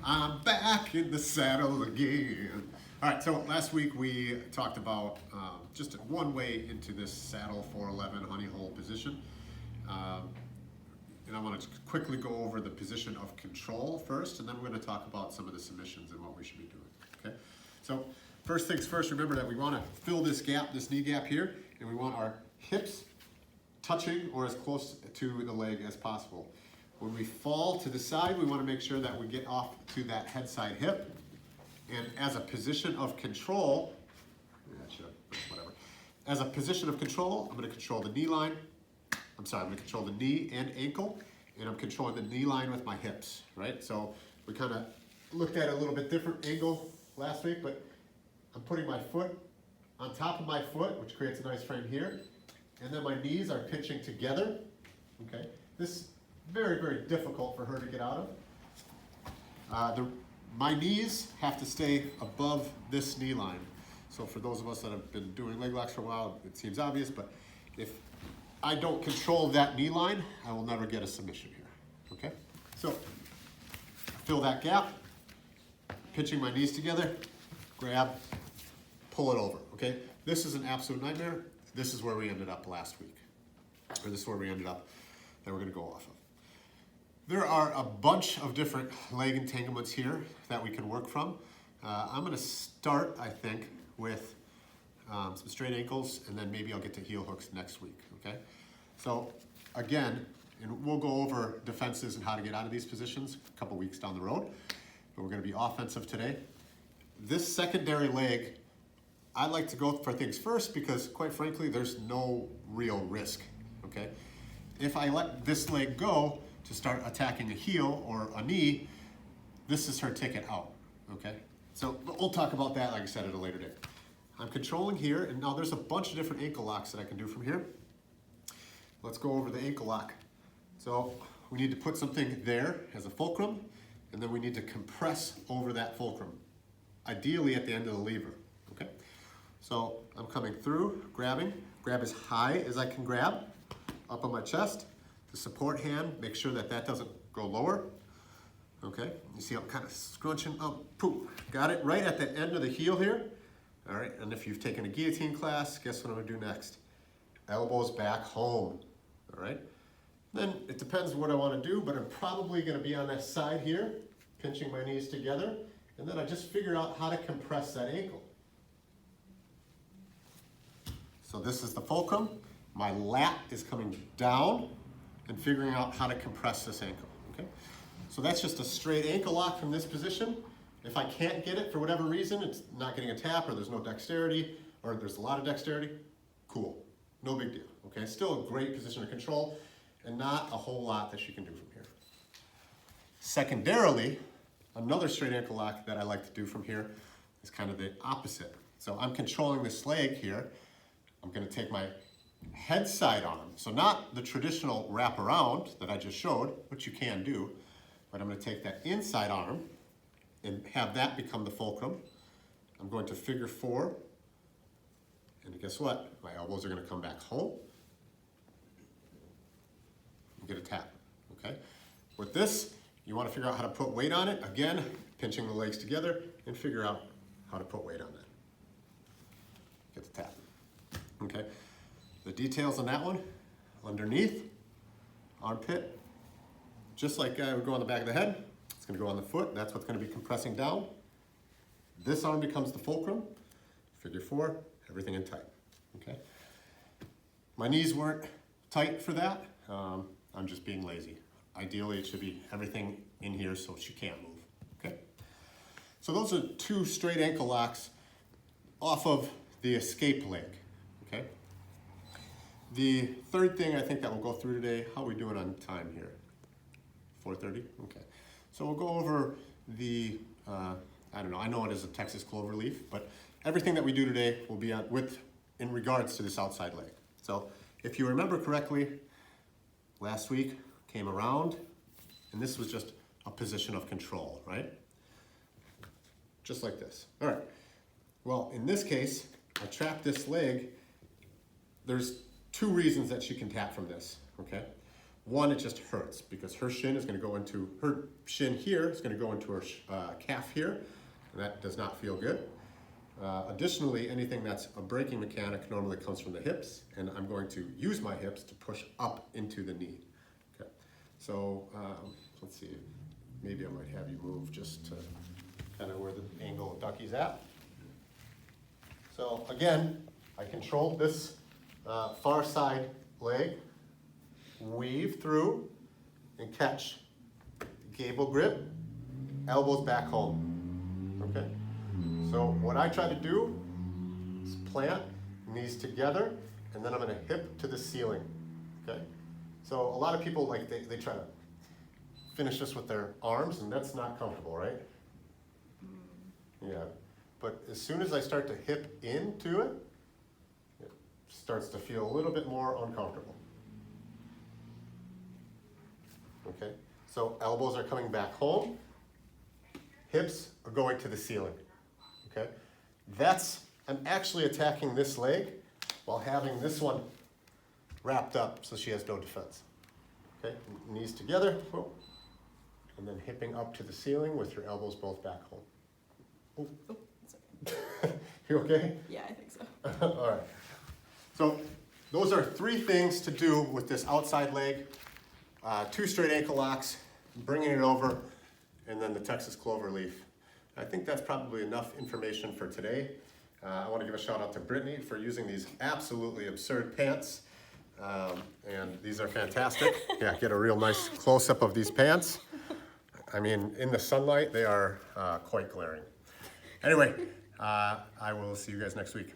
I'm back in the saddle again. All right, so last week we talked about just one way into this saddle 411 honey hole position. And I want to quickly go over the position of control first, and then we're going to talk about some of the submissions and what we should be doing. Okay, so first things first, remember that we want to fill this gap, this knee gap here, and we want our hips touching or as close to the leg as possible. When we fall to the side, we want to make sure that we get off to that head side hip. And as a position of control, whatever. As a position of control, I'm going to control the knee line. I'm going to control the knee and ankle, and I'm controlling the knee line with my hips, right? So we kind of looked at a little bit different angle last week, but I'm putting my foot on top of my foot, which creates a nice frame here, and then my knees are pinching together, okay? This is very, very difficult for her to get out of. My knees have to stay above this knee line. So for those of us that have been doing leg locks for a while, it seems obvious, but if I don't control that knee line, I will never get a submission here, okay? So fill that gap, pinching my knees together, grab, pull it over, okay? This is an absolute nightmare. This is where we ended up last week, or this is where we ended up that we're gonna go off of. There are a bunch of different leg entanglements here that we can work from. I'm going to start, I think, with some straight ankles, and then maybe I'll get to heel hooks next week, okay? So again, and we'll go over defenses and how to get out of these positions a couple weeks down the road, but we're going to be offensive today. This secondary leg, I like to go for things first because, quite frankly, there's no real risk, okay? If I let this leg go to start attacking a heel or a knee, this is her ticket out, okay? So we'll talk about that, like I said, at a later date. I'm controlling here, and now there's a bunch of different ankle locks that I can do from here. Let's go over the ankle lock. So we need to put something there as a fulcrum, and then we need to compress over that fulcrum, ideally at the end of the lever, okay? So I'm coming through, grab as high as I can grab, up on my chest. The support hand, make sure that that doesn't go lower. Okay, you see I'm kind of scrunching up, poof, got it right at the end of the heel here. All right, and if you've taken a guillotine class, guess what I'm gonna do next? Elbows back home, all right? Then it depends what I wanna do, but I'm probably gonna be on that side here, pinching my knees together, and then I just figure out how to compress that ankle. So this is the fulcrum. My lat is coming down, and figuring out how to compress this ankle, okay? So that's just a straight ankle lock from this position. If I can't get it for whatever reason, it's not getting a tap or there's no dexterity or there's a lot of dexterity, cool, no big deal, okay? Still a great position of control and not a whole lot that she can do from here. Secondarily, another straight ankle lock that I like to do from here is kind of the opposite. So I'm controlling this leg here. I'm gonna take my head side arm, so not the traditional wrap around that I just showed, which you can do, but I'm going to take that inside arm and have that become the fulcrum. I'm going to figure four, and guess what? My elbows are going to come back home and get a tap, okay? With this, you want to figure out how to put weight on it. Again, pinching the legs together and figure out how to put weight on that. Get the tap, okay? The details on that one, underneath, armpit, just like I would go on the back of the head, it's gonna go on the foot, that's what's gonna be compressing down. This arm becomes the fulcrum, figure four, everything in tight, okay? My knees weren't tight for that, I'm just being lazy. Ideally, it should be everything in here so she can't move, okay? So those are two straight ankle locks off of the escape leg, okay? The third thing I think that we'll go through today, how are we doing on time here? 4:30? Okay. So we'll go over the, I don't know, I know it is a Texas clover leaf, but everything that we do today will be on in regards to this outside leg. So if you remember correctly, last week came around, and this was just a position of control, right? Just like this. All right. Well, in this case, I trap this leg. There's two reasons that she can tap from this, okay? One, it just hurts because her shin is going to go into, her shin here is going to go into her calf here, and that does not feel good. Additionally, anything that's a braking mechanic normally comes from the hips, and I'm going to use my hips to push up into the knee. Okay. So let's see, maybe I might have you move just to kind of where the angle of Ducky's at. So again, I control this far side leg, weave through and catch, gable grip, elbows back home, okay? So what I try to do is plant, knees together, and then I'm gonna hip to the ceiling, okay? So a lot of people, like, they try to finish this with their arms, and that's not comfortable, right? Yeah, but as soon as I start to hip into it, it starts to feel a little bit more uncomfortable. Okay, so elbows are coming back home, hips are going to the ceiling. Okay, I'm actually attacking this leg while having this one wrapped up so she has no defense. Okay, knees together, and then hipping up to the ceiling with your elbows both back home. Oh, it's okay. You okay? Yeah, I think so. All right. So those are 3 things to do with this outside leg. 2 straight ankle locks, bringing it over, and then the Texas clover leaf. I think that's probably enough information for today. I want to give a shout out to Brittany for using these absolutely absurd pants. And these are fantastic. Yeah, get a real nice close-up of these pants. I mean, in the sunlight, they are quite glaring. Anyway, I will see you guys next week.